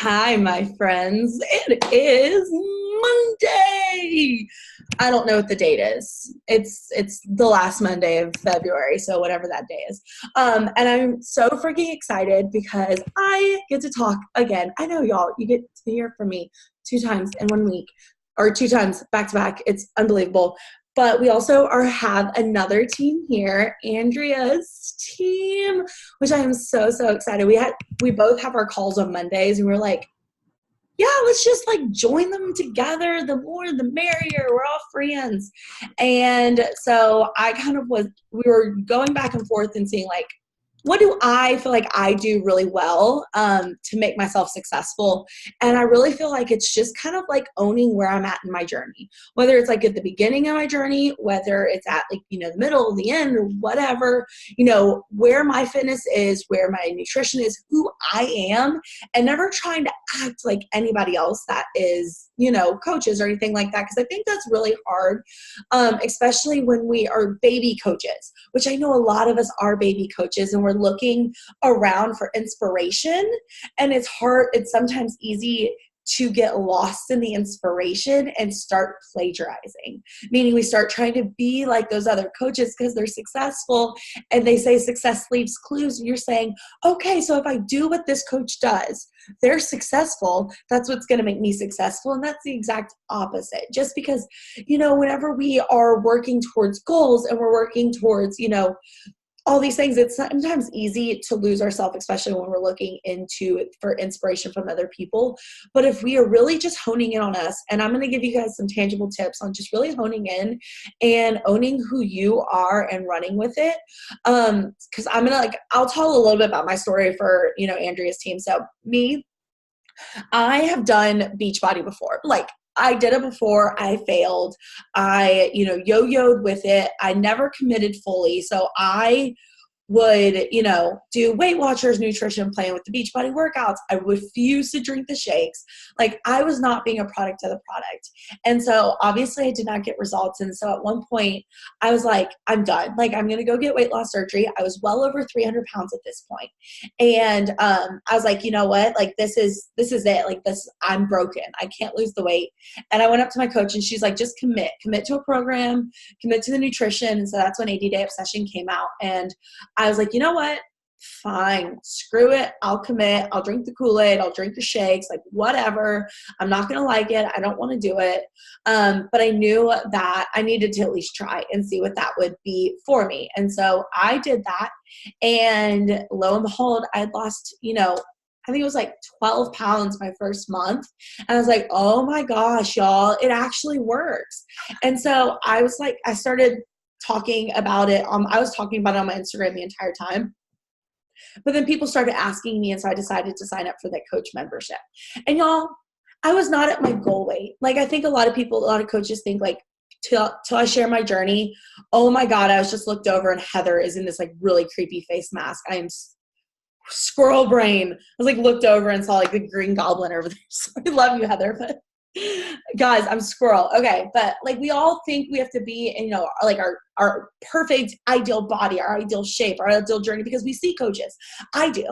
Hi, my friends. It is Monday. I don't know what the date is. It's the last Monday of February, so whatever that day is. And I'm so freaking excited because I get to talk again. I know y'all, you get to hear from me 2 times in 1 week, or 2 times back to back. It's unbelievable. But we also have another team here, Andrea's team, which I am so excited. We both have our calls on Mondays, and we're like, yeah, let's just like join them together. The more the merrier. We're all friends. And so we were going back and forth and seeing like, what do I feel like I do really well to make myself successful? And I really feel like it's just kind of like owning where I'm at in my journey, whether it's like at the beginning of my journey, whether it's at like, the middle, the end, or whatever, where my fitness is, where my nutrition is, who I am, and never trying to act like anybody else that is, coaches or anything like that. Because I think that's really hard, especially when we are baby coaches, which I know a lot of us are baby coaches, and we're looking around for inspiration, and it's hard. It's sometimes easy to get lost in the inspiration and start plagiarizing, meaning we start trying to be like those other coaches because they're successful, and they say success leaves clues, and you're saying, okay, so if I do what this coach does, they're successful, that's what's going to make me successful. And that's the exact opposite. Just because, whenever we are working towards goals and we're working towards, all these things, it's sometimes easy to lose ourselves, especially when we're looking for inspiration from other people. But if we are really just honing in on us, and I'm going to give you guys some tangible tips on just really honing in and owning who you are and running with it. Because I'll tell a little bit about my story for, Andrea's team. So I have done Beachbody before. Like, I did it before. I failed. I, yo-yoed with it. I never committed fully. So I would, do Weight Watchers nutrition plan with the Beachbody workouts. I refused to drink the shakes. Like, I was not being a product of the product. And so obviously I did not get results. And so at one point I was like, I'm done. Like, I'm going to go get weight loss surgery. I was well over 300 pounds at this point. And I was like, you know what? Like, this is it. Like, I'm broken. I can't lose the weight. And I went up to my coach, and she's like, just commit to a program, commit to the nutrition. And so that's when 80 Day Obsession came out. And I was like, you know what? Fine. Screw it. I'll commit. I'll drink the Kool-Aid. I'll drink the shakes, like whatever. I'm not going to like it. I don't want to do it. But I knew that I needed to at least try and see what that would be for me. And so I did that. And lo and behold, I had lost, I think it was like 12 pounds my first month. And I was like, oh my gosh, y'all, it actually works. And so I was like, I started talking about it. I was talking about it on my Instagram the entire time. But then people started asking me, and so I decided to sign up for that coach membership. And y'all, I was not at my goal weight. Like, I think a lot of coaches think like, till I share my journey, oh my God, I was just looked over and Heather is in this like really creepy face mask. I am squirrel brain. I was like, looked over and saw like the green goblin over there. So I love you, Heather, but guys, I'm squirrel. Okay. But like, we all think we have to be in, like our perfect ideal body, our ideal shape, our ideal journey, because we see coaches. I do.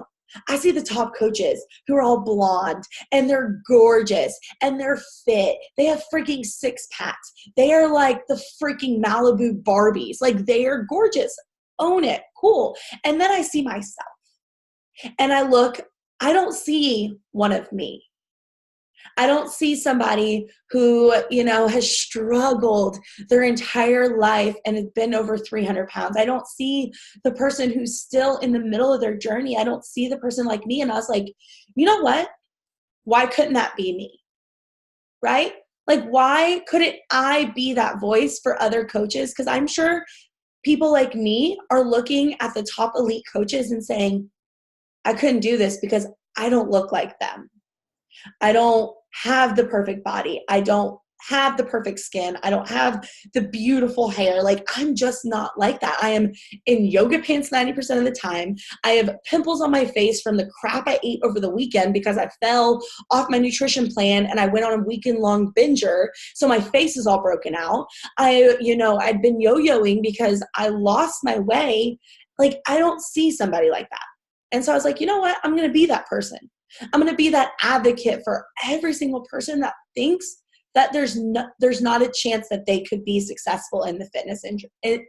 I see the top coaches who are all blonde, and they're gorgeous, and they're fit. They have freaking six packs. They are like the freaking Malibu Barbies. Like, they are gorgeous. Own it. Cool. And then I see myself, and I don't see one of me. I don't see somebody who, has struggled their entire life and has been over 300 pounds. I don't see the person who's still in the middle of their journey. I don't see the person like me. And I was like, you know what? Why couldn't that be me? Right? Like, why couldn't I be that voice for other coaches? Because I'm sure people like me are looking at the top elite coaches and saying, I couldn't do this because I don't look like them. I don't have the perfect body. I don't have the perfect skin. I don't have the beautiful hair. Like, I'm just not like that. I am in yoga pants 90% of the time. I have pimples on my face from the crap I ate over the weekend because I fell off my nutrition plan and I went on a weekend long binger. So my face is all broken out. I'd been yo-yoing because I lost my way. Like, I don't see somebody like that. And so I was like, you know what? I'm going to be that person. I'm going to be that advocate for every single person that thinks that there's not a chance that they could be successful in the fitness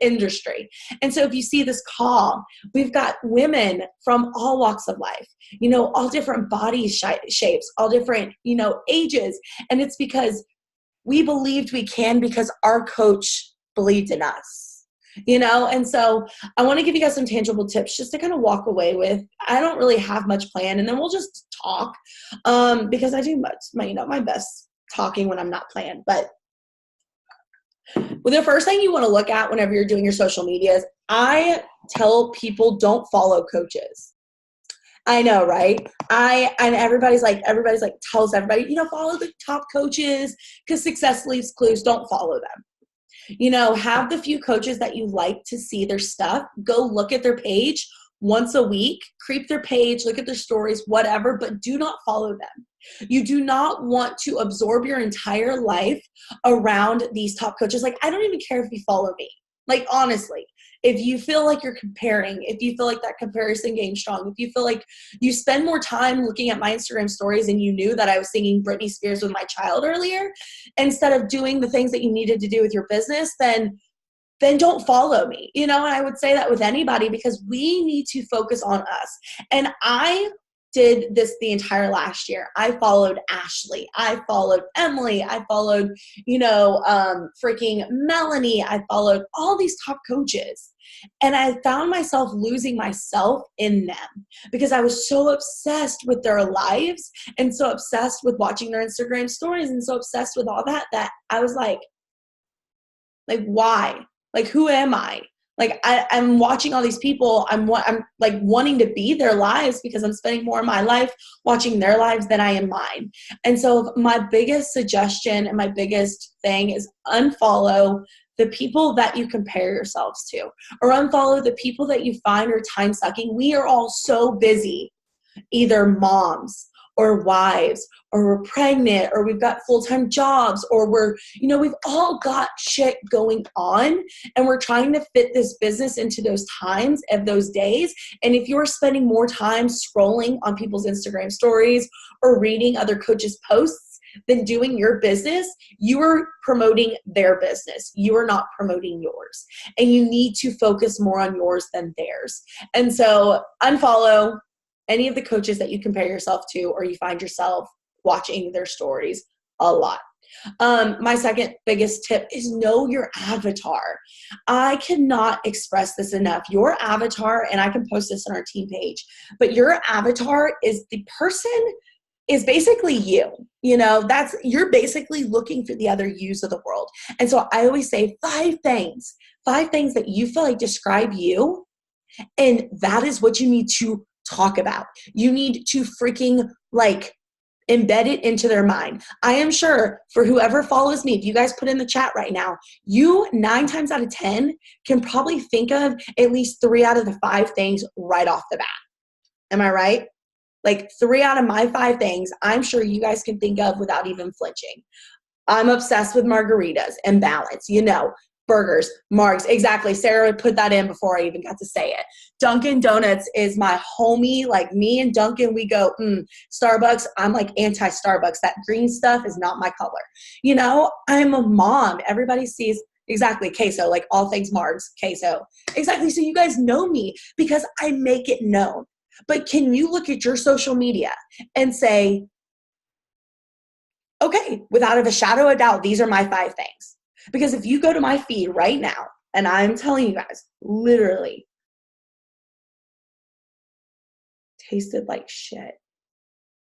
industry. And so if you see this call, we've got women from all walks of life, all different body shapes, all different, ages. And it's because we believed we can because our coach believed in us. And so I want to give you guys some tangible tips just to kind of walk away with. I don't really have much plan, and then we'll just talk because I do my best talking when I'm not planned. But the first thing you want to look at whenever you're doing your social media is I tell people don't follow coaches. I know, right? And everybody's like tells everybody, follow the top coaches because success leaves clues. Don't follow them. Have the few coaches that you like to see their stuff. Go look at their page once a week, creep their page, look at their stories, whatever, but do not follow them. You do not want to absorb your entire life around these top coaches. Like, I don't even care if you follow me. Like, honestly, if you feel like you're comparing, if you feel like that comparison game's strong, if you feel like you spend more time looking at my Instagram stories and you knew that I was singing Britney Spears with my child earlier, instead of doing the things that you needed to do with your business, then don't follow me. And I would say that with anybody because we need to focus on us. And I did this the entire last year. I followed Ashley. I followed Emily. I followed, freaking Melanie. I followed all these top coaches. And I found myself losing myself in them because I was so obsessed with their lives and so obsessed with watching their Instagram stories and so obsessed with all that I was like, why? Like, who am I? Like, I'm watching all these people. I'm like wanting to be their lives because I'm spending more of my life watching their lives than I am mine. And so my biggest suggestion and my biggest thing is unfollow the people that you compare yourselves to, or unfollow the people that you find are time sucking. We are all so busy, either moms or wives, or we're pregnant, or we've got full-time jobs, or we've all got shit going on, and we're trying to fit this business into those times of those days. And if you're spending more time scrolling on people's Instagram stories or reading other coaches' posts than doing your business, you are promoting their business. You are not promoting yours. And you need to focus more on yours than theirs. And so unfollow any of the coaches that you compare yourself to or you find yourself watching their stories a lot. My second biggest tip is know your avatar. I cannot express this enough. Your avatar, and I can post this on our team page, but your avatar is the person is basically you. You're basically looking for the other yous of the world. And so I always say 5 things that you feel like describe you. And that is what you need to talk about. You need to freaking embed it into their mind. I am sure for whoever follows me, if you guys put in the chat right now, you 9 times out of 10 can probably think of at least 3 out of the 5 things right off the bat. Am I right? 3 out of my 5 things, I'm sure you guys can think of without even flinching. I'm obsessed with margaritas and balance, burgers, margs. Exactly. Sarah would put that in before I even got to say it. Dunkin' Donuts is my homie. Like, me and Dunkin', we go, Starbucks. I'm like anti-Starbucks. That green stuff is not my color. I'm a mom. Everybody sees exactly queso, like all things margs, queso. Exactly. So you guys know me because I make it known. But can you look at your social media and say, okay, without a shadow of a doubt, these are my 5 things. Because if you go to my feed right now, and I'm telling you guys, literally tasted like shit.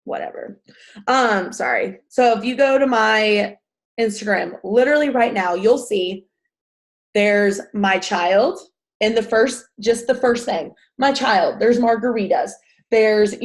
Whatever. Sorry. So if you go to my Instagram, literally right now, you'll see there's my child in the first thing. My child, there's margaritas. There's,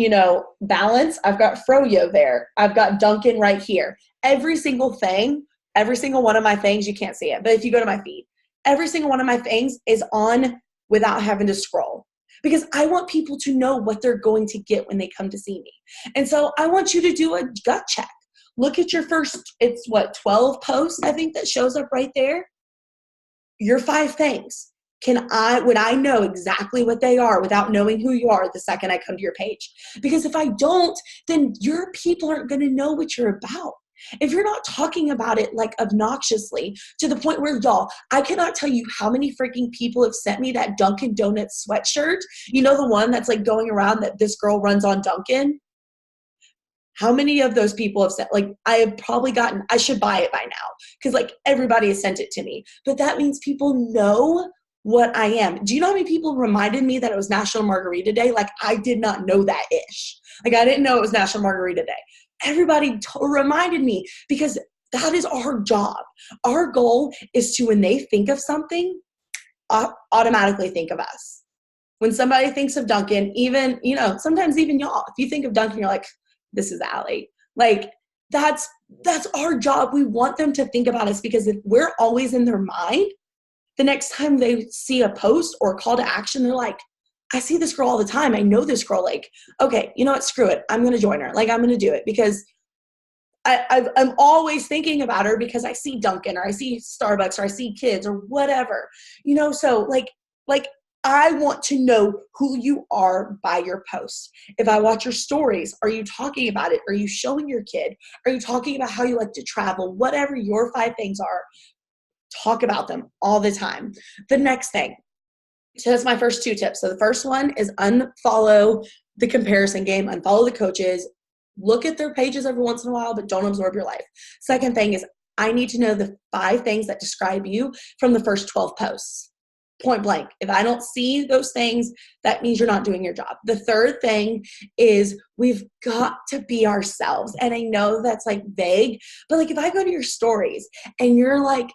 balance. I've got Froyo there. I've got Dunkin' right here. Every single one of my things, you can't see it, but if you go to my feed, every single one of my things is on without having to scroll because I want people to know what they're going to get when they come to see me. And so I want you to do a gut check. Look at your first, 12 posts, I think, that shows up right there. Your 5 things. would I know exactly what they are without knowing who you are the second I come to your page? Because if I don't, then your people aren't going to know what you're about. If you're not talking about it like obnoxiously to the point where, y'all, I cannot tell you how many freaking people have sent me that Dunkin' Donuts sweatshirt. You know, the one that's like going around that this girl runs on Dunkin'? How many of those people have sent, like, I have probably gotten, I should buy it by now because like everybody has sent it to me. But that means people know what I am. Do you know how many people reminded me that it was National Margarita Day? Like, I did not know that ish. Like, I didn't know it was National Margarita Day. Everybody reminded me because that is our job. Our goal is to, when they think of something, automatically think of us. When somebody thinks of Dunkin', even, you know, sometimes even y'all, if you think of Dunkin', you're like, this is Allie. Like, that's our job. We want them to think about us because if we're always in their mind, the next time they see a post or a call to action, they're like, I see this girl all the time. I know this girl. Like, okay, you know what? Screw it. I'm going to join her. Like, I'm going to do it because I'm always thinking about her because I see Dunkin' or I see Starbucks or I see kids or whatever, you know? So like I want to know who you are by your posts. If I watch your stories, are you talking about it? Are you showing your kid? Are you talking about how you like to travel? Whatever your 5 things are, talk about them all the time. The next thing, so that's my first 2 tips. So the first one is unfollow the comparison game, unfollow the coaches, look at their pages every once in a while, but don't absorb your life. Second thing is I need to know the 5 things that describe you from the first 12 posts. Point blank. If I don't see those things, that means you're not doing your job. The third thing is we've got to be ourselves. And I know that's like vague, but like if I go to your stories and you're like,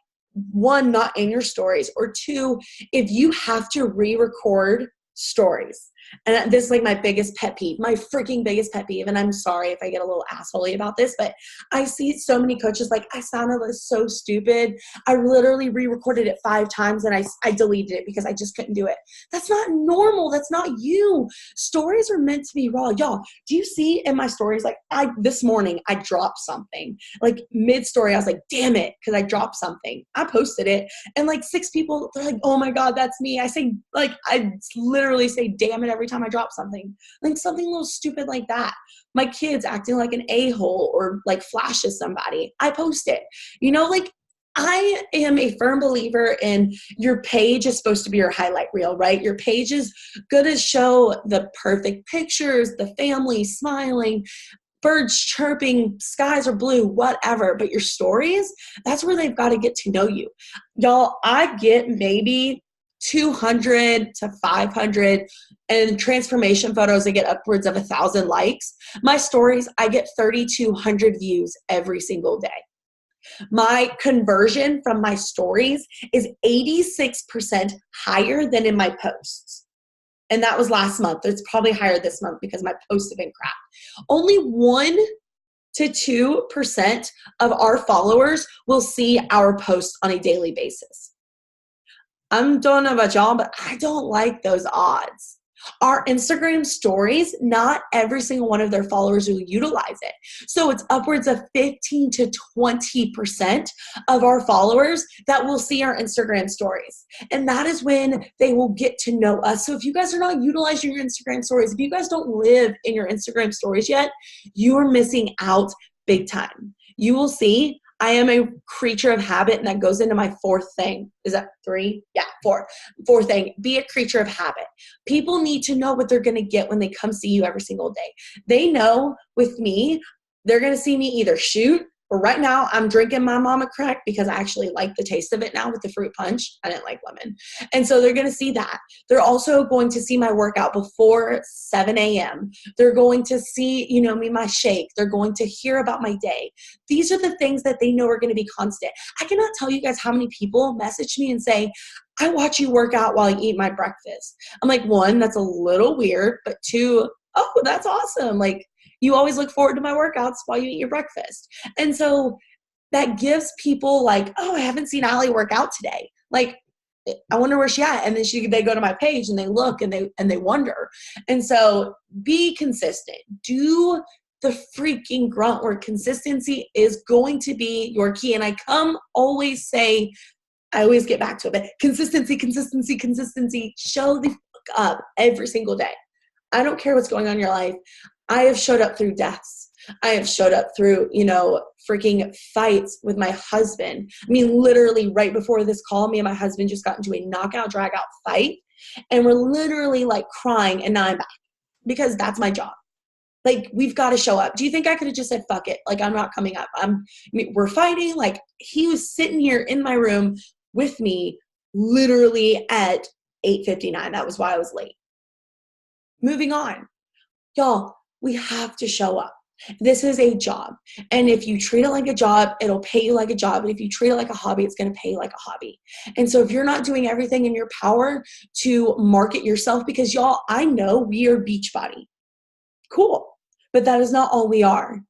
1, not in your stories, or 2, if you have to re-record stories. And this is like my biggest pet peeve, my freaking biggest pet peeve. And I'm sorry if I get a little assholey about this, but I see so many coaches like, I sounded so stupid. I literally re-recorded it 5 times and I deleted it because I just couldn't do it. That's not normal. That's not you. Stories are meant to be raw. Y'all, do you see in my stories, like this morning, I dropped something. Like mid-story, I was like, damn it, because I dropped something. I posted it and like 6 people, they're like, oh my God, that's me. I say, like, I literally say, damn it, every time I drop something, like something a little stupid like that. My kids acting like an a-hole or like flashes somebody, I post it. You know, like I am a firm believer in your page is supposed to be your highlight reel, right? Your page is going to show the perfect pictures, the family smiling, birds chirping, skies are blue, whatever. But your stories, that's where they've got to get to know you. Y'all, I get maybe 200 to 500 and transformation photos, I get upwards of 1,000 likes. My stories, I get 3,200 views every single day. My conversion from my stories is 86% higher than in my posts. And that was last month. It's probably higher this month because my posts have been crap. Only 1 to 2% of our followers will see our posts on a daily basis. I don't know about y'all, but I don't like those odds. Our Instagram stories, not every single one of their followers will utilize it. So it's upwards of 15 to 20% of our followers that will see our Instagram stories. And that is when they will get to know us. So if you guys are not utilizing your Instagram stories, if you guys don't live in your Instagram stories yet, you are missing out big time. You will see I am a creature of habit, and that goes into my 4th thing. Is that 3? Yeah, 4. 4th thing, be a creature of habit. People need to know what they're going to get when they come see you every single day. They know with me, they're going to see me either shoot, or right now I'm drinking my mama crack because I actually like the taste of it now with the fruit punch. I didn't like lemon. And so they're going to see that. They're also going to see my workout before 7 a.m. They're going to see, me, my shake. They're going to hear about my day. These are the things that they know are going to be constant. I cannot tell you guys how many people message me and say, I watch you work out while I eat my breakfast. I'm like, 1, that's a little weird, but 2, oh, that's awesome. Like, you always look forward to my workouts while you eat your breakfast. And so that gives people like, oh, I haven't seen Allie work out today. Like, I wonder where she at. And then they go to my page and they look and they wonder. And so be consistent. Do the freaking grunt work. Consistency is going to be your key. And I always say I always get back to it, but consistency, consistency, consistency. Show the fuck up every single day. I don't care what's going on in your life. I have showed up through deaths. I have showed up through, freaking fights with my husband. I mean, literally right before this call, me and my husband just got into a knockout, drag out fight. And we're literally like crying, and now I'm back because that's my job. Like, we've got to show up. Do you think I could have just said, fuck it? Like, I'm not coming up. We're fighting. Like, he was sitting here in my room with me literally at 8:59. That was why I was late. Moving on. Y'all, we have to show up. This is a job. And if you treat it like a job, it'll pay you like a job. And if you treat it like a hobby, it's going to pay you like a hobby. And so if you're not doing everything in your power to market yourself, because y'all, I know we are Beachbody. Cool. But that is not all we are.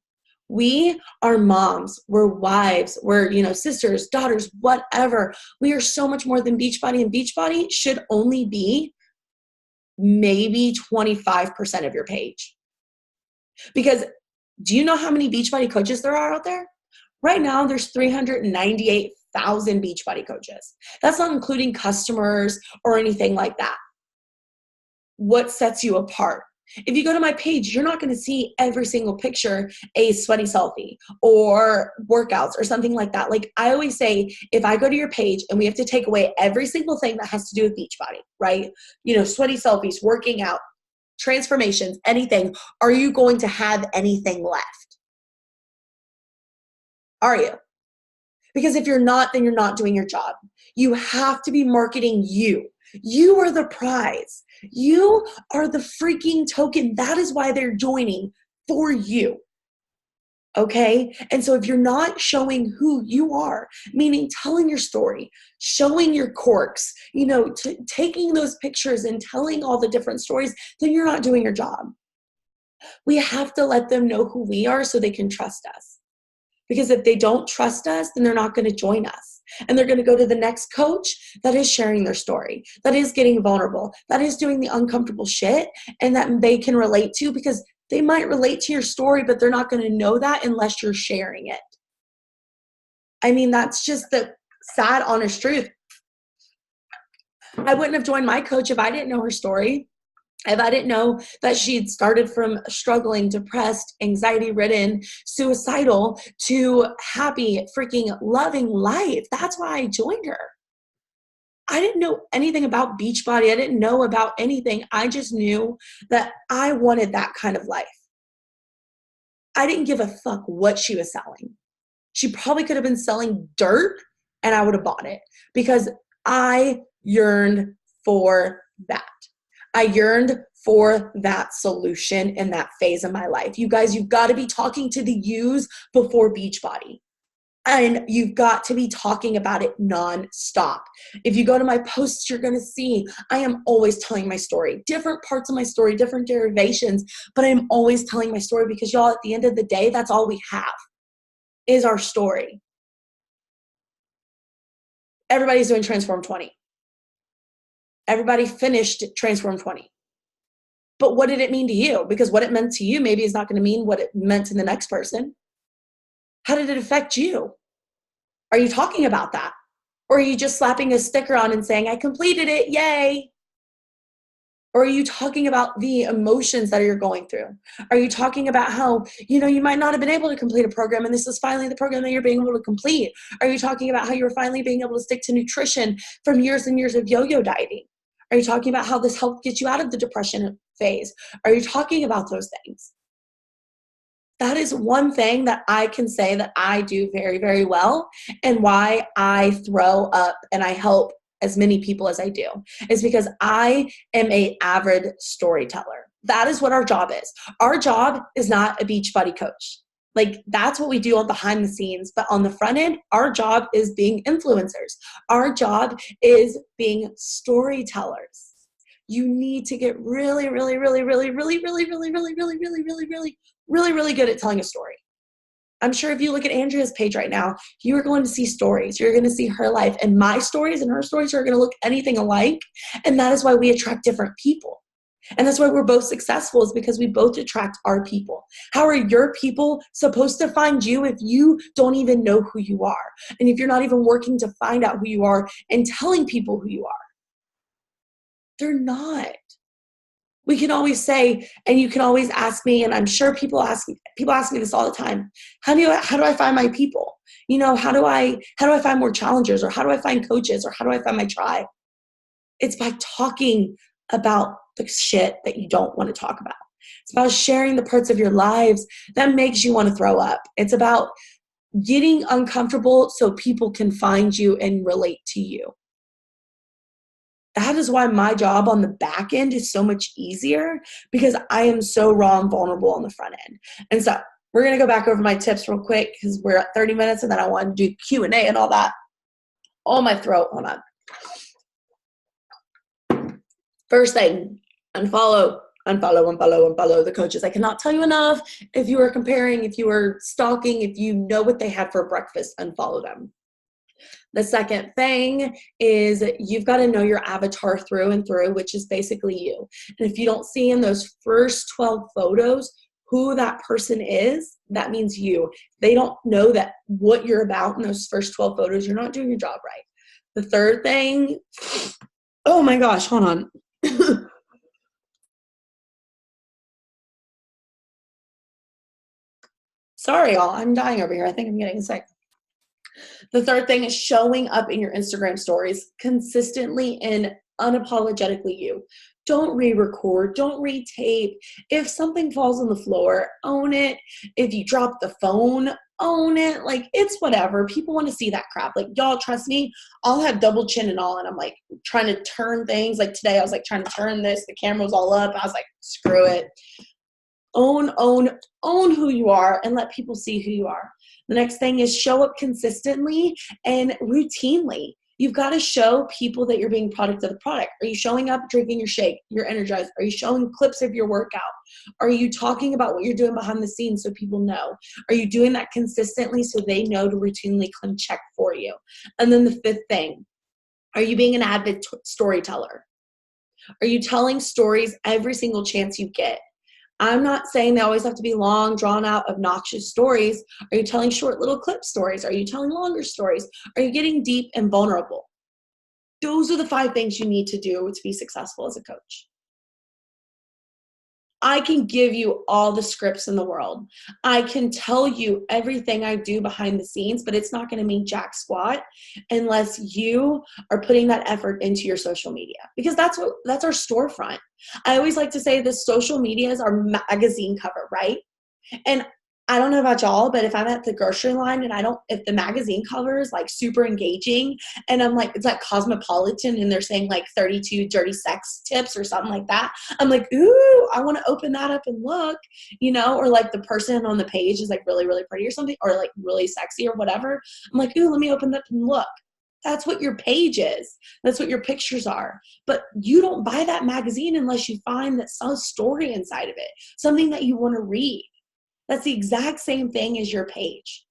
We are moms, we're wives, we're, sisters, daughters, whatever. We are so much more than Beachbody, and Beachbody should only be maybe 25% of your page. Because do you know how many Beachbody coaches there are out there? Right now, there's 398,000 Beachbody coaches. That's not including customers or anything like that. What sets you apart? If you go to my page, you're not going to see every single picture a sweaty selfie or workouts or something like that. Like I always say, if I go to your page and we have to take away every single thing that has to do with Beachbody, right? Sweaty selfies, working out, transformations, anything, are you going to have anything left? Are you? Because if you're not, then you're not doing your job. You have to be marketing you. You are the prize. You are the freaking token. That is why they're joining, for you. Okay? And so if you're not showing who you are, meaning telling your story, showing your quirks, taking those pictures and telling all the different stories, then you're not doing your job. We have to let them know who we are so they can trust us. Because if they don't trust us, then they're not going to join us. And they're going to go to the next coach that is sharing their story, that is getting vulnerable, that is doing the uncomfortable shit, and that they can relate to, because they might relate to your story, but they're not going to know that unless you're sharing it. I mean, that's just the sad, honest truth. I wouldn't have joined my coach if I didn't know her story. If I didn't know that she'd started from struggling, depressed, anxiety-ridden, suicidal, to happy, freaking loving life. That's why I joined her. I didn't know anything about Beachbody. I didn't know about anything. I just knew that I wanted that kind of life. I didn't give a fuck what she was selling. She probably could have been selling dirt and I would have bought it, because I yearned for that. I yearned for that solution in that phase of my life. You guys, you've got to be talking to the yous before Beachbody. And you've got to be talking about it nonstop. If you go to my posts, you're going to see I am always telling my story. Different parts of my story, different derivations, but I'm always telling my story, because y'all, at the end of the day, that's all we have is our story. Everybody's doing Transform 20. Everybody finished Transform 20. But what did it mean to you? Because what it meant to you maybe is not going to mean what it meant to the next person. How did it affect you? Are you talking about that? Or are you just slapping a sticker on and saying, I completed it, yay? Or are you talking about the emotions that you're going through? Are you talking about how, you might not have been able to complete a program and this is finally the program that you're being able to complete? Are you talking about how you're finally being able to stick to nutrition from years and years of yo-yo dieting? Are you talking about how this helped get you out of the depression phase? Are you talking about those things? That is one thing that I can say that I do very, very well, and why I throw up and I help as many people as I do is because I am an avid storyteller. That is what our job is. Our job is not a Beachbody coach. Like, that's what we do on behind the scenes. But on the front end, our job is being influencers. Our job is being storytellers. You need to get really, really, really, really, really, really, really, really, really, really, really, really, really, really good at telling a story. I'm sure if you look at Andrea's page right now, you are going to see stories. You're going to see her life, and my stories and her stories are going to look anything alike. And that is why we attract different people. And that's why we're both successful, is because we both attract our people. How are your people supposed to find you if you don't even know who you are? And if you're not even working to find out who you are and telling people who you are? They're not. We can always say, and you can always ask me, and I'm sure people ask me this all the time. How do I find my people? You know, how do I find more challengers, or how do I find coaches, or how do I find my tribe? It's by talking about the shit that you don't want to talk about. It's about sharing the parts of your lives that makes you want to throw up. It's about getting uncomfortable so people can find you and relate to you. That is why my job on the back end is so much easier, because I am so raw and vulnerable on the front end. And so we're going to go back over my tips real quick, because we're at 30 minutes and then I want to do Q&A and all that. Oh, my throat. Hold on. First thing, unfollow the coaches. I cannot tell you enough. If you are comparing, if you are stalking, if you know what they had for breakfast, unfollow them. The second thing is you've got to know your avatar through and through, which is basically you. And if you don't see in those first 12 photos who that person is, that means you. If they don't know that what you're about in those first 12 photos, you're not doing your job right. The third thing, oh my gosh, hold on. Sorry, y'all. I'm dying over here. I think I'm getting sick. The third thing is showing up in your Instagram stories consistently and unapologetically you. Don't re-record. Don't re-tape. If something falls on the floor, own it. If you drop the phone, own it. Like, it's whatever. People want to see that crap. Like, y'all, trust me, I'll have double chin and all, and I'm like trying to turn things. Like today, I was like trying to turn this. The camera was all up. I was like, screw it. Own who you are and let people see who you are. The next thing is show up consistently and routinely. You've got to show people that you're being product of the product. Are you showing up, drinking your shake? You're energized. Are you showing clips of your workout? Are you talking about what you're doing behind the scenes so people know? Are you doing that consistently so they know to routinely come check for you? And then the fifth thing, are you being an avid storyteller? Are you telling stories every single chance you get? I'm not saying they always have to be long, drawn out, obnoxious stories. Are you telling short little clip stories? Are you telling longer stories? Are you getting deep and vulnerable? Those are the 5 things you need to do to be successful as a coach. I can give you all the scripts in the world. I can tell you everything I do behind the scenes, but it's not going to mean jack squat unless you are putting that effort into your social media, because that's our storefront. I always like to say the social media is our magazine cover, right? And I don't know about y'all, but if I'm at the grocery line and if the magazine cover is like super engaging and I'm like, it's like Cosmopolitan and they're saying like 32 dirty sex tips or something like that, I'm like, ooh, I want to open that up and look, or like the person on the page is like really, really pretty or something, or like really sexy or whatever. I'm like, ooh, let me open that up and look. That's what your page is. That's what your pictures are. But you don't buy that magazine unless you find that some story inside of it, something that you want to read. That's the exact same thing as your page.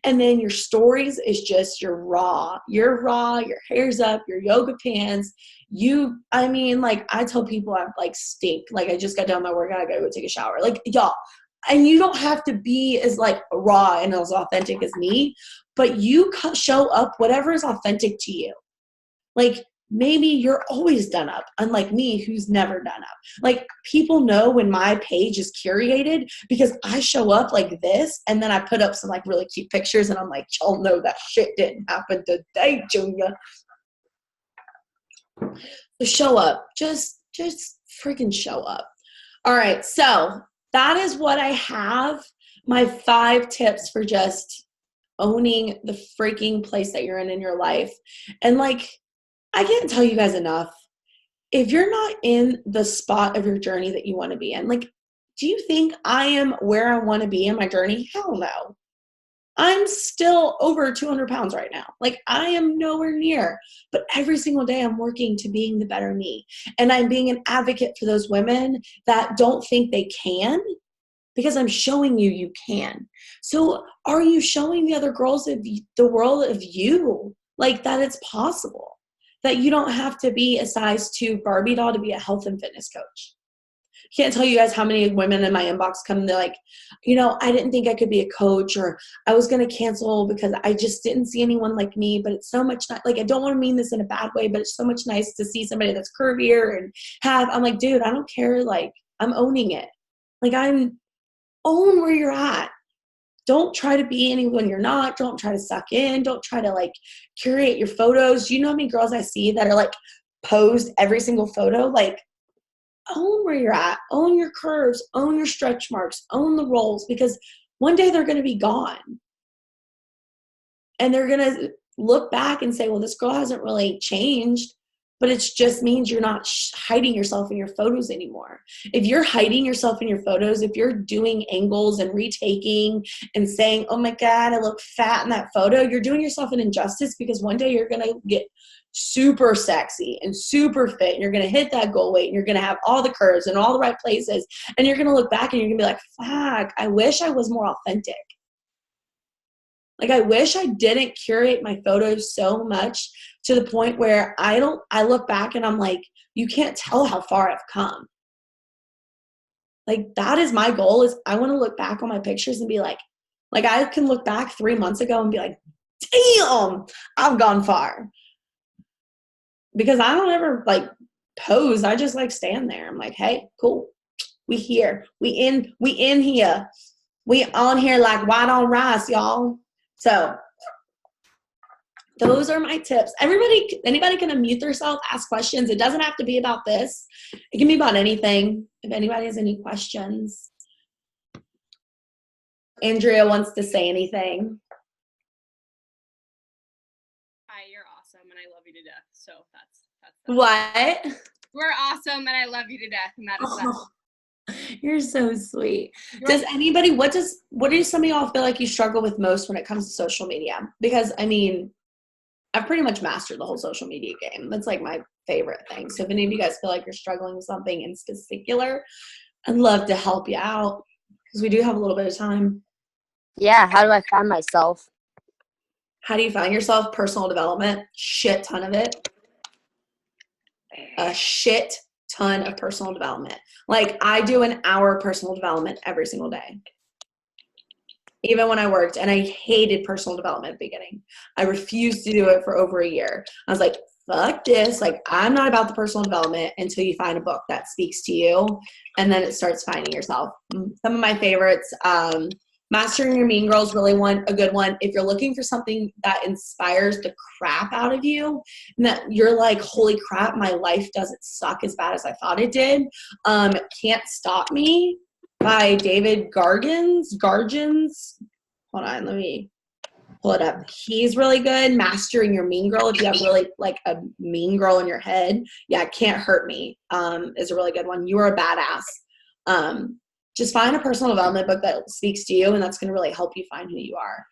And then your stories is just your hair's up, your yoga pants. I tell people I like stink. Like I just got done my workout, I gotta go take a shower. Like y'all, and you don't have to be as like raw and as authentic as me, but you show up whatever is authentic to you. Like maybe you're always done up, unlike me who's never done up. Like people know when my page is curated because I show up like this and then I put up some like really cute pictures and I'm like, y'all know that shit didn't happen today, Junior. So show up. Just freaking show up. All right, so that is what I have. My 5 tips for just owning the freaking place that you're in your life. And like, I can't tell you guys enough. If you're not in the spot of your journey that you want to be in, like, do you think I am where I want to be in my journey? Hell no. I'm still over 200 pounds right now. Like, I am nowhere near. But every single day I'm working to being the better me. And I'm being an advocate for those women that don't think they can, because I'm showing you you can. So are you showing the other girls of the world of you, like, that it's possible? That you don't have to be a size 2 Barbie doll to be a health and fitness coach. can't tell you guys how many women in my inbox come and they're like, you know, I didn't think I could be a coach, or I was going to cancel because I just didn't see anyone like me. But it's so much like, I don't want to mean this in a bad way, but it's so much nice to see somebody that's curvier and I'm like, dude, I don't care. Like, I'm owning it. Like, I'm own where you're at. Don't try to be anyone you're not. Don't try to suck in. Don't try to like curate your photos. You know how many girls I see that are like posed every single photo? Like, own where you're at. Own your curves. Own your stretch marks. Own the rolls, because one day they're going to be gone. And they're going to look back and say, well, this girl hasn't really changed. But it just means you're not hiding yourself in your photos anymore. If you're hiding yourself in your photos, if you're doing angles and retaking and saying, oh my God, I look fat in that photo, you're doing yourself an injustice, because one day you're going to get super sexy and super fit, and you're going to hit that goal weight, and you're going to have all the curves in all the right places. And you're going to look back and you're going to be like, fuck, I wish I was more authentic. Like, I wish I didn't curate my photos so much to the point where I look back and I'm like, you can't tell how far I've come. Like, that is my goal, is I want to look back on my pictures and be like I can look back 3 months ago and be like, damn, I've gone far. Because I don't ever like pose. I just like stand there. I'm like, hey, cool. We here. We in here. We on here like white on rice, y'all. So those are my tips. Anybody can unmute themselves, ask questions. It doesn't have to be about this. It can be about anything. If anybody has any questions. Andrea wants to say anything. Hi, you're awesome, and I love you to death. So that's what? We're awesome, and I love you to death, and that is that. You're so sweet. Does anybody, what do some of y'all feel like you struggle with most when it comes to social media? Because I mean, I've pretty much mastered the whole social media game. That's like my favorite thing. So if any of you guys feel like you're struggling with something in particular, I'd love to help you out, because we do have a little bit of time. Yeah, how do I find myself? How do you find yourself? Personal development, shit ton of it. A shit ton of personal development. Like, I do an hour personal development every single day. Even when I worked, and I hated personal development at the beginning. I refused to do it for over a year. I was like, fuck this. Like, I'm not about the personal development until you find a book that speaks to you, and then it starts finding yourself. Some of my favorites, Mastering Your Mean Girls, really a good one. If you're looking for something that inspires the crap out of you, and that you're like, holy crap, my life doesn't suck as bad as I thought it did. Can't Stop Me by David Gargins. Hold on, let me pull it up. He's really good. Mastering Your Mean Girl. If you have really like a mean girl in your head, yeah, Can't Hurt Me is a really good one. You Are a Badass. Just find a personal development book that speaks to you, and that's going to really help you find who you are.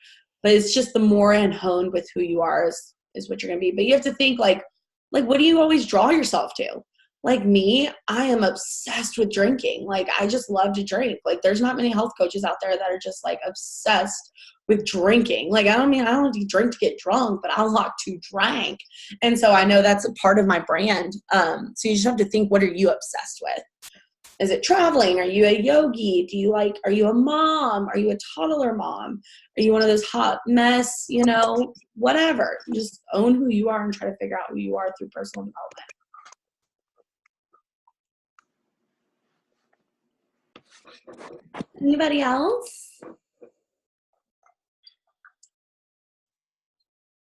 But it's just the more in honed with who you are is what you're going to be. But you have to think like, what do you always draw yourself to? Like me, I am obsessed with drinking. Like, I just love to drink. Like, there's not many health coaches out there that are just like obsessed with drinking. Like, I don't have to drink to get drunk, but I like to drink. And so I know that's a part of my brand. So you just have to think, what are you obsessed with? Is it traveling? Are you a yogi? Are you a mom? Are you a toddler mom? Are you one of those hot mess, whatever. Just own who you are and try to figure out who you are through personal development. Anybody else?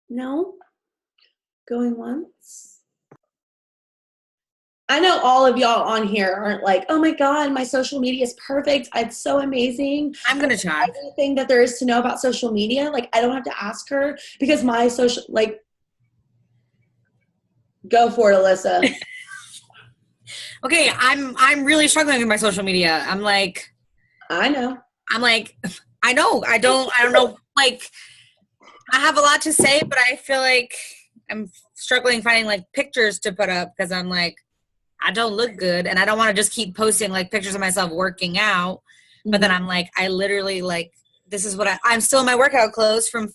No? Going once? I know all of y'all on here aren't like, oh my God, my social media is perfect. It's so amazing. I'm going to try. Everything that there is to know about social media, like, I don't have to ask her, because my social, like, go for it, Alyssa. Okay, I'm really struggling with my social media. I know. I don't know. Like, I have a lot to say, but I feel like I'm struggling finding like pictures to put up, because I'm like, I don't look good, and I don't want to just keep posting like pictures of myself working out. But then I'm like, I literally like, this is what I'm still in my workout clothes from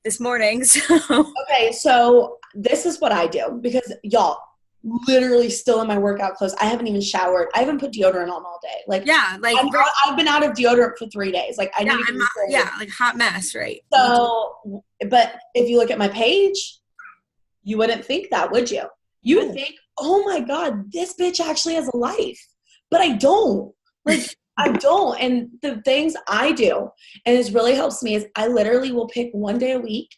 this morning. So. Okay, so this is what I do, because y'all, literally still in my workout clothes. I haven't even showered. I haven't put deodorant on all day. Like, Yeah, like I've been out of deodorant for 3 days. Like, I need to get like hot mess, right? So, but if you look at my page, you wouldn't think that, would you? You would think, oh my God, this bitch actually has a life. But I don't. Like, I don't. And the things I do, and it really helps me, is I literally will pick one day a week,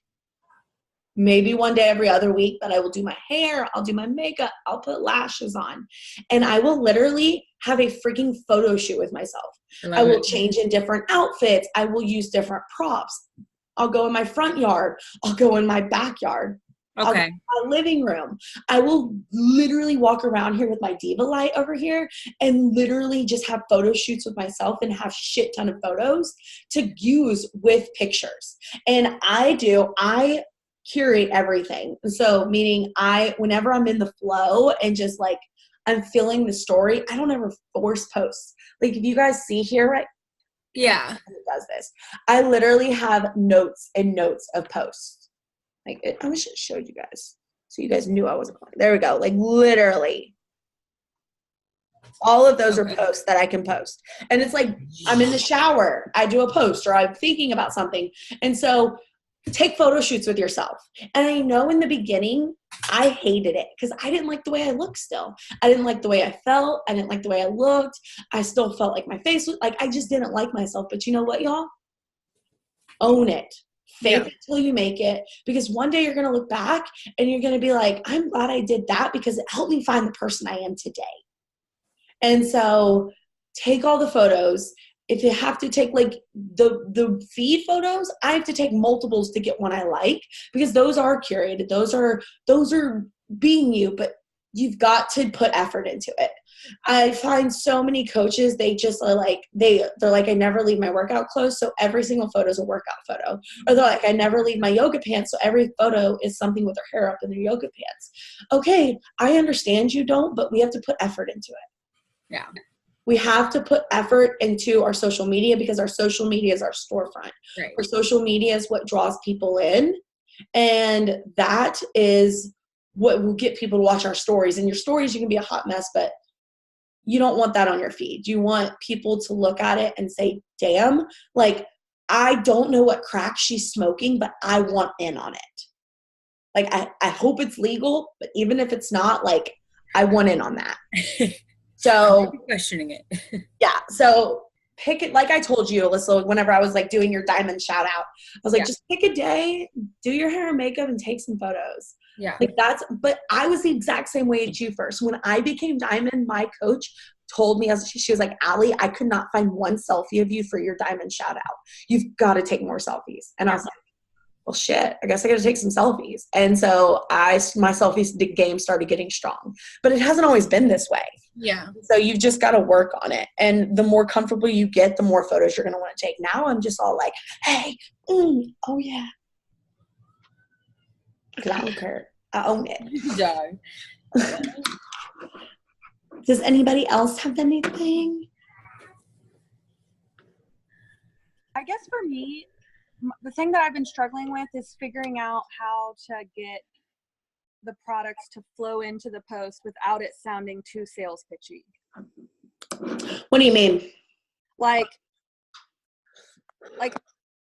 maybe one day every other week, that I will do my hair, I'll do my makeup, I'll put lashes on, and I will literally have a freaking photo shoot with myself. I will change in different outfits. I will use different props. I'll go in my front yard. I'll go in my backyard. I'll go in my living room. I will literally walk around here with my diva light over here and literally just have photo shoots with myself and have shit ton of photos to use with pictures. And I curate everything. So meaning whenever I'm in the flow and just like I'm feeling the story, I don't ever force posts. Like if you guys see here, right? Yeah. It does this. I literally have notes and notes of posts. Like I wish I showed you guys so you guys knew I wasn't lying. There we go. Like literally. All of those are posts that I can post. And it's like I'm in the shower, I do a post, or I'm thinking about something. And so take photo shoots with yourself. And I know in the beginning, I hated it because I didn't like the way I looked still. I didn't like the way I felt. I didn't like the way I looked. I still felt like my face was like, I just didn't like myself. But you know what, y'all? Own it. Fake it till you make it. Because one day you're going to look back and you're going to be like, I'm glad I did that because it helped me find the person I am today. And so take all the photos. If you have to take like the feed photos, I have to take multiples to get one I like because those are curated. Those are being you, but you've got to put effort into it. I find so many coaches, they just are like, they're like, I never leave my workout clothes, so every single photo is a workout photo. Or they're like, I never leave my yoga pants, so every photo is something with their hair up in their yoga pants. Okay, I understand you don't, but we have to put effort into it. Yeah. We have to put effort into our social media because our social media is our storefront. Right. Our social media is what draws people in. And that is what will get people to watch our stories. And your stories, you can be a hot mess, but you don't want that on your feed. You want people to look at it and say, damn, like, I don't know what crack she's smoking, but I want in on it. Like, I hope it's legal, but even if it's not, like, I want in on that. So questioning it. Yeah. So pick it. Like I told you, Alyssa, whenever I was like doing your diamond shout out, I was like, just pick a day, do your hair and makeup and take some photos. Yeah. Like but I was the exact same way as you first. When I became diamond, my coach told me, she was like, Allie, I could not find one selfie of you for your diamond shout out. You've got to take more selfies. And I was like, well, shit, I guess I got to take some selfies. And so my selfies game started getting strong, but it hasn't always been this way. Yeah. So you've just got to work on it. And the more comfortable you get, the more photos you're going to want to take. Now I'm just all like, hey, oh yeah. Because I don't care. I own it. Yeah. Does anybody else have anything? I guess for me, the thing that I've been struggling with is figuring out how to get the products to flow into the post without it sounding too sales pitchy. What do you mean? Like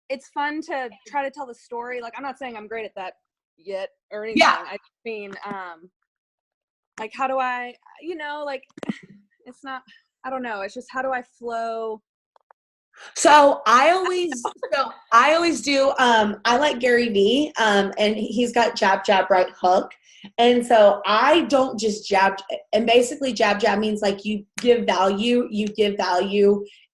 it's fun to try to tell the story. Like, I'm not saying I'm great at that yet or anything. Yeah. I mean, like, how do I, like, it's not, I don't know. It's just, how do I flow? So I always do, I like Gary Vee, and he's got jab, jab, right hook. And so I don't just jab, and basically jab, jab means like you give value,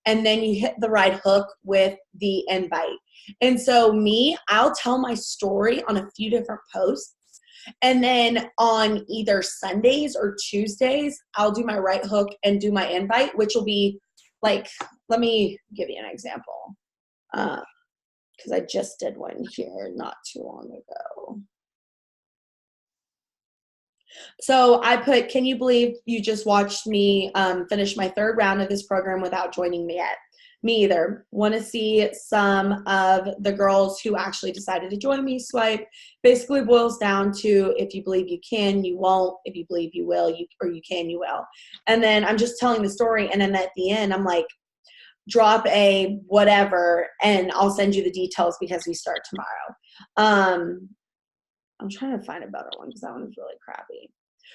and then you hit the right hook with the invite. And so I'll tell my story on a few different posts. And then on either Sundays or Tuesdays, I'll do my right hook and do my invite, which will be like, let me give you an example. Because I just did one here not too long ago. So I put, can you believe you just watched me finish my third round of this program without joining me yet? Me either. Want to see some of the girls who actually decided to join me swipe. Basically boils down to, if you believe you can, you won't. If you believe you will, you can, you will. And then I'm just telling the story, and then at the end I'm like, drop a whatever and I'll send you the details because we start tomorrow. I'm trying to find a better one because that one is really crappy.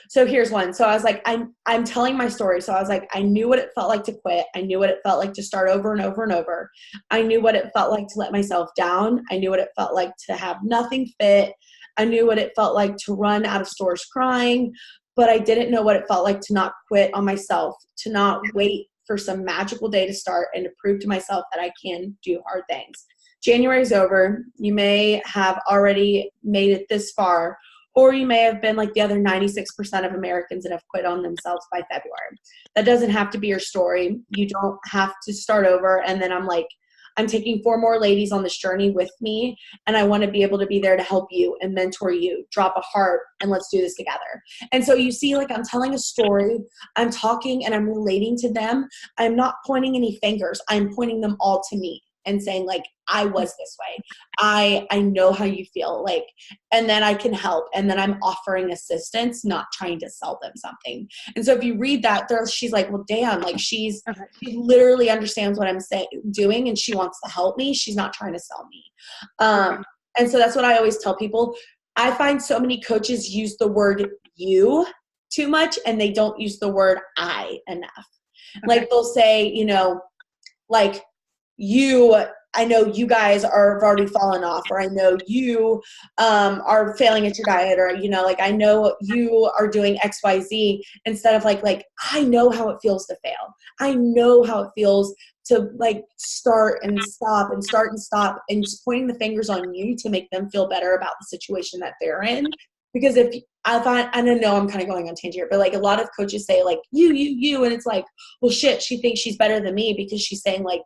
So here's one. So I was like, I'm telling my story. So I was like, I knew what it felt like to quit. I knew what it felt like to start over and over and over. I knew what it felt like to let myself down. I knew what it felt like to have nothing fit. I knew what it felt like to run out of stores crying, but I didn't know what it felt like to not quit on myself, to not wait for some magical day to start and to prove to myself that I can do hard things. January's over. You may have already made it this far, or you may have been like the other 96% of Americans that have quit on themselves by February. That doesn't have to be your story. You don't have to start over. And then I'm taking 4 more ladies on this journey with me, and I want to be able to be there to help you and mentor you, drop a heart, and let's do this together. And so you see, like, I'm telling a story, I'm talking and I'm relating to them. I'm not pointing any fingers. I'm pointing them all to me and saying, like, I was this way. I know how you feel, like, and then I can help. And then I'm offering assistance, not trying to sell them something. And so if you read that, she's like, well, damn, like she literally understands what I'm doing, and she wants to help me. She's not trying to sell me. And so that's what I always tell people. I find so many coaches use the word you too much, and they don't use the word I enough. Okay. Like they'll say, you know, like, I know you guys have already fallen off, or I know you are failing at your diet, or, you know, like, I know you are doing XYZ, instead of like, I know how it feels to fail. I know how it feels to like start and stop and start and stop, and just pointing the fingers on you to make them feel better about the situation that they're in. Because if I find, I don't know, I'm kind of going on tangent here, but like a lot of coaches say like, you, and it's like, well, shit, she thinks she's better than me because she's saying like,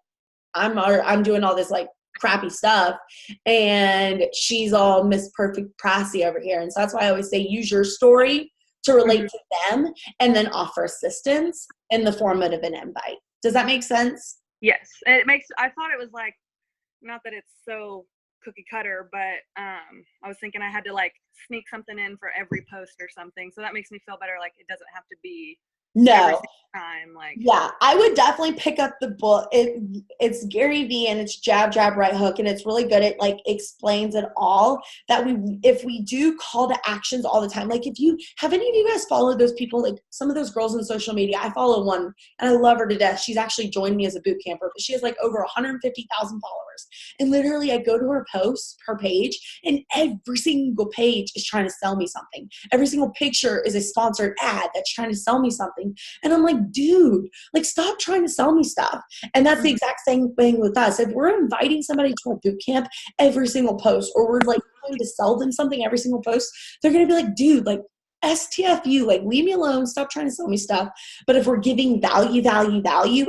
I'm doing all this like crappy stuff, and she's all Miss Perfect Prassy over here. And so that's why I always say, use your story to relate to them, and then offer assistance in the form of an invite. Does that make sense? Yes. It makes, I thought it was like, not that it's so cookie cutter, but I was thinking I had to like sneak something in for every post or something. So that makes me feel better. Like, it doesn't have to be no time. Like, yeah, I would definitely pick up the book. It's Gary Vee, and it's Jab, Jab, Right Hook, and it's really good. It like explains it all, that if we do call to actions all the time, like, if you have any of you guys followed those people, like some of those girls on social media, I follow one and I love her to death. She's actually joined me as a boot camper, but she has like over 150,000 followers. And literally I go to her post, her page, and every single page is trying to sell me something. Every single picture is a sponsored ad that's trying to sell me something. And I'm like, dude, like, stop trying to sell me stuff. And that's the exact same thing with us. If we're inviting somebody to our boot camp every single post, or we're like trying to sell them something every single post, they're going to be like, dude, like, STFU, like, leave me alone. Stop trying to sell me stuff. But if we're giving value,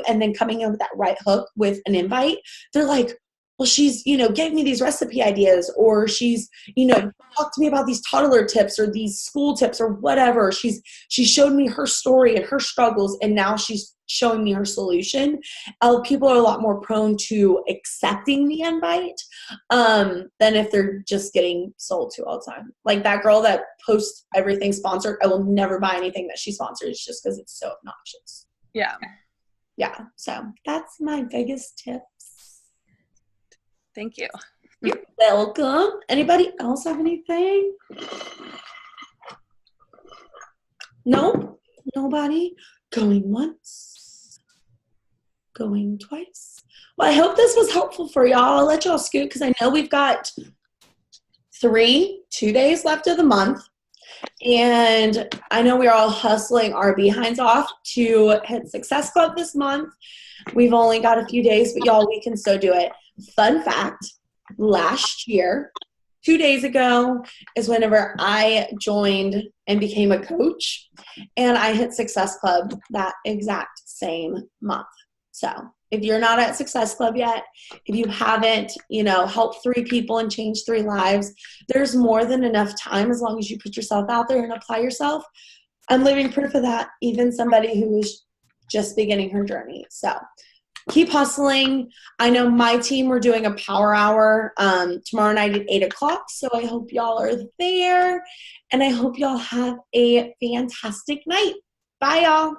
and then coming in with that right hook with an invite, they're like, well, she's, you know, gave me these recipe ideas, or she's, you know, talked to me about these toddler tips or these school tips or whatever. She showed me her story and her struggles, and now she's showing me her solution. People are a lot more prone to accepting the invite than if they're just getting sold to all the time. Like that girl that posts everything sponsored, I will never buy anything that she sponsors just because it's so obnoxious. Yeah. Yeah. So that's my biggest tips. Thank you. You're welcome. Anybody else have anything? No? Nobody? Going once? Going twice? Well, I hope this was helpful for y'all. I'll let y'all scoot because I know we've got 2 days left of the month. And I know we're all hustling our behinds off to hit Success Club this month. We've only got a few days, but y'all, we can so do it. Fun fact, last year, 2 days ago, is whenever I joined and became a coach, and I hit Success Club that exact same month. So if you're not at Success Club yet, if you haven't, you know, helped 3 people and changed 3 lives, there's more than enough time as long as you put yourself out there and apply yourself. I'm living proof of that, even somebody who is just beginning her journey. So keep hustling. I know my team, we're doing a power hour tomorrow night at 8 o'clock. So I hope y'all are there. And I hope y'all have a fantastic night. Bye, y'all.